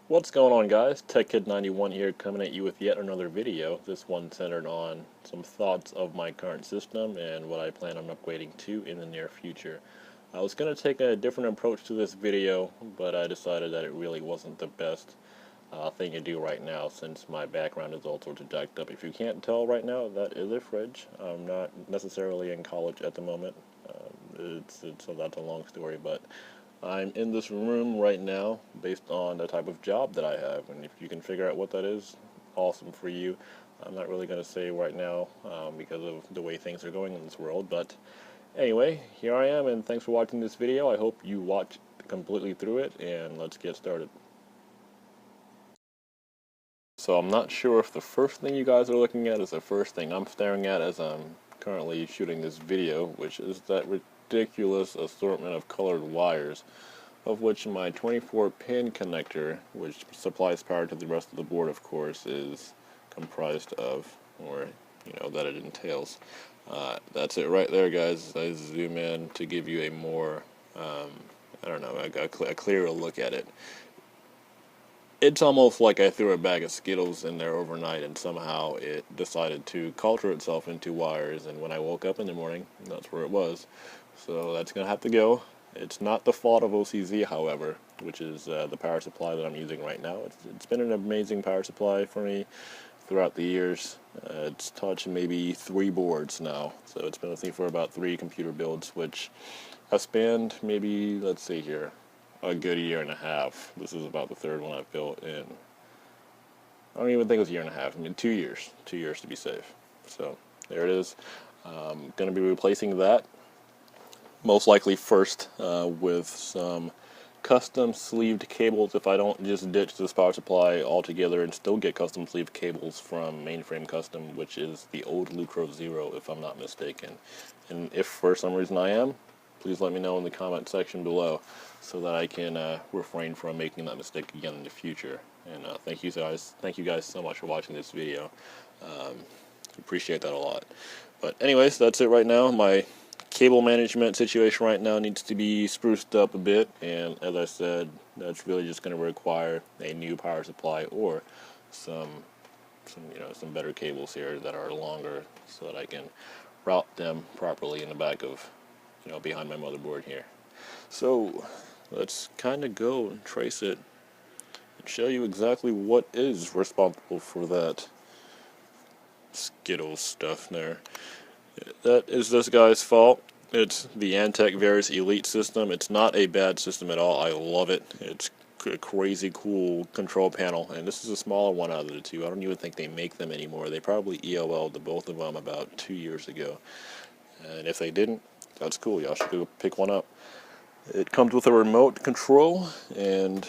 What's going on, guys? TechKid91 here, coming at you with yet another video. This one centered on some thoughts of my current system and what I plan on upgrading to in the near future. I was going to take a different approach to this video, but I decided that it really wasn't the best thing to do right now, since my background is all sorts of jacked up. If you can't tell right now, that is a fridge. I'm not necessarily in college at the moment. So that's a long story, but I'm in this room right now based on the type of job that I have, and if you can figure out what that is, awesome for you. I'm not really going to say right now because of the way things are going in this world, but anyway, here I am, and thanks for watching this video. I hope you watch completely through it, and let's get started. So I'm not sure if the first thing you guys are looking at is the first thing I'm staring at as I'm currently shooting this video, which is that ridiculous assortment of colored wires, of which my 24-pin connector, which supplies power to the rest of the board, of course, is comprised of, or that it entails. That's it right there, guys. I zoom in to give you a more, I don't know, a clearer look at it. It's almost like I threw a bag of Skittles in there overnight and somehow it decided to culture itself into wires, and when I woke up in the morning, that's where it was. So that's going to have to go. It's not the fault of OCZ, however, which is the power supply that I'm using right now. It's been an amazing power supply for me throughout the years. It's touched maybe 3 boards now, so it's been with me for about 3 computer builds, which have spanned maybe, let's see here, a good year and a half. This is about the 3rd one I've built in, I don't even think it was a year and a half. I mean, 2 years. 2 years to be safe. So there it is. Going to be replacing that, most likely first, with some custom sleeved cables if I don't just ditch this power supply altogether and still get custom sleeved cables from Mainframe Custom, which is the old Lucro Zero, if I'm not mistaken. And if for some reason I am, please let me know in the comment section below so that I can refrain from making that mistake again in the future. And thank you guys so much for watching this video. Appreciate that a lot. But anyways, that's it right now. My cable management situation right now needs to be spruced up a bit, and as I said, that's really just going to require a new power supply or some better cables here that are longer so that I can route them properly in the back of behind my motherboard here. So let's kind of go and trace it and show you exactly what is responsible for that Skittles stuff there. That is this guy's fault. It's the Antec Varus Elite system. It's not a bad system at all. I love it. It's a crazy cool control panel, and this is a smaller one out of the 2. I don't even think they make them anymore. They probably EOL'd the both of them about 2 years ago, and if they didn't, that's cool. Y'all should go pick one up. It comes with a remote control, and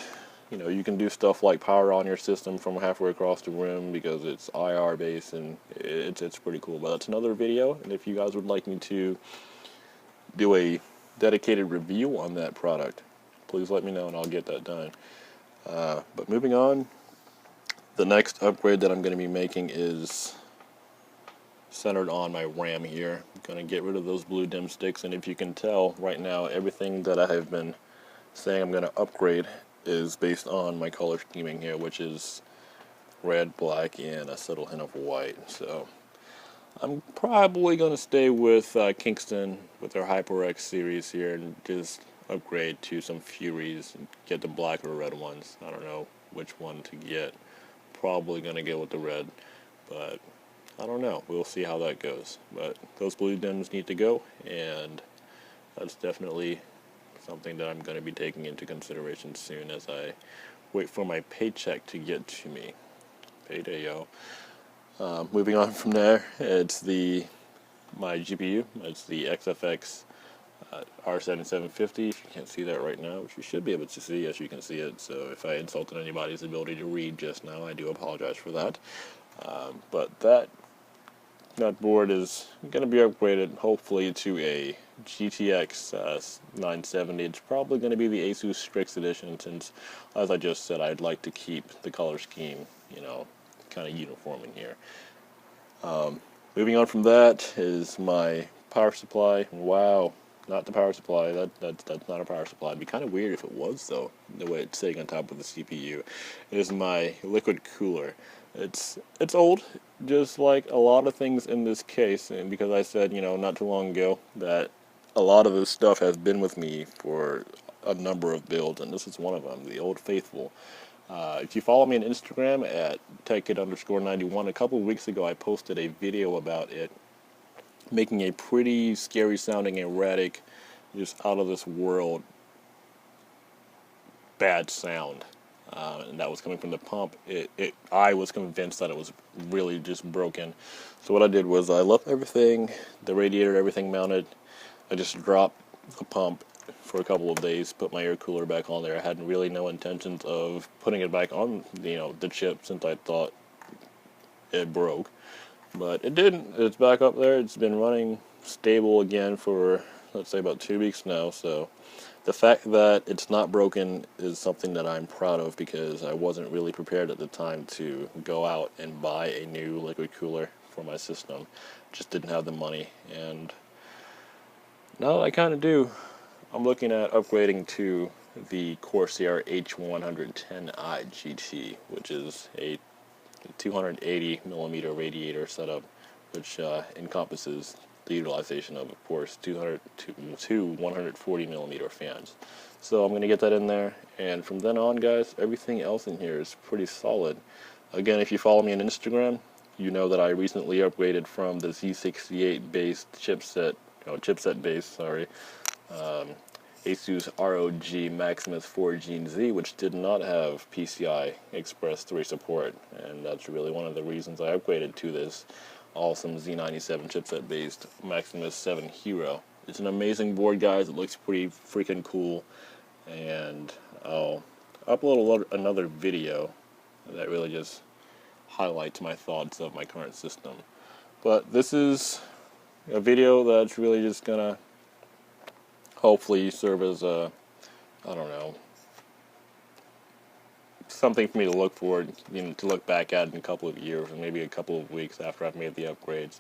you can do stuff like power on your system from halfway across the room because it's IR based, and it's pretty cool. But that's another video, and if you guys would like me to do a dedicated review on that product, please let me know and I'll get that done. But moving on, the next upgrade that I'm going to be making is centered on my RAM here. I'm going to get rid of those blue dim sticks, and if you can tell right now, everything that I have been saying I'm going to upgrade is based on my color scheming here, which is red, black, and a subtle hint of white. So I'm probably going to stay with Kingston with their HyperX series here and just upgrade to some Furies and get the black or red ones. I don't know which one to get. Probably going to go with the red, but I don't know. We'll see how that goes. But those blue dims need to go, and that's definitely something that I'm going to be taking into consideration soon as I wait for my paycheck to get to me. Payday, yo. Moving on from there, it's my GPU. It's the XFX R7750. If you can't see that right now, which you should be able to see, yes, you can see it. So if I insulted anybody's ability to read just now, I do apologize for that. But that board is going to be upgraded, hopefully, to a GTX 970. It's probably going to be the Asus Strix Edition, since, as I just said, I'd like to keep the color scheme, kind of uniform in here. Moving on from that is my power supply. Wow, not the power supply. That's not a power supply. It'd be kind of weird if it was, though, the way it's sitting on top of the CPU. It is my liquid cooler. It's old, just like a lot of things in this case, and because I said, not too long ago that a lot of this stuff has been with me for a number of builds, and this is one of them, the Old Faithful. If you follow me on Instagram at techkid_91, a couple of weeks ago I posted a video about it, making a pretty scary sounding, erratic, just out of this world bad sound. And that was coming from the pump. I was convinced that it was really just broken. So what I did was I left everything, the radiator, everything mounted. I just dropped the pump for a couple of days, put my air cooler back on there. I had really no intentions of putting it back on, the chip, since I thought it broke. But it didn't. It's back up there. It's been running stable again for, let's say, about 2 weeks now. So the fact that it's not broken is something that I'm proud of, because I wasn't really prepared at the time to go out and buy a new liquid cooler for my system. Just didn't have the money. And now I kind of do. I'm looking at upgrading to the Corsair H110i GT, which is a 280 millimeter radiator setup, which encompasses the utilization of course, 200 to 140 millimeter fans. So I'm going to get that in there, and from then on, guys, everything else in here is pretty solid. Again, if you follow me on Instagram, you know that I recently upgraded from the Z68 based chipset based, Asus ROG Maximus 4 Gen Z, which did not have PCI Express 3 support, and that's really one of the reasons I upgraded to this awesome Z97 chipset based Maximus 7 Hero. It's an amazing board, guys. It looks pretty freaking cool, and I'll upload another video that really just highlights my thoughts of my current system. But this is a video that's really just gonna hopefully serve as a, I don't know, something for me to look forward, to look back at in a couple of years, or maybe a couple of weeks after I've made the upgrades.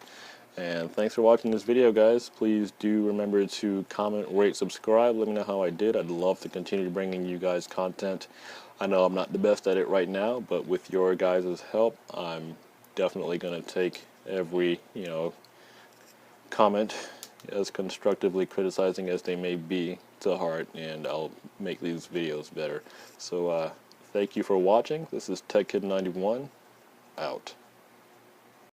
And thanks for watching this video, guys. Please do remember to comment, rate, subscribe. Let me know how I did. I'd love to continue bringing you guys content. I know I'm not the best at it right now, but with your guys' help, I'm definitely going to take every, comment, as constructively criticizing as they may be, to heart, and I'll make these videos better. So thank you for watching. This is TechKid91, out.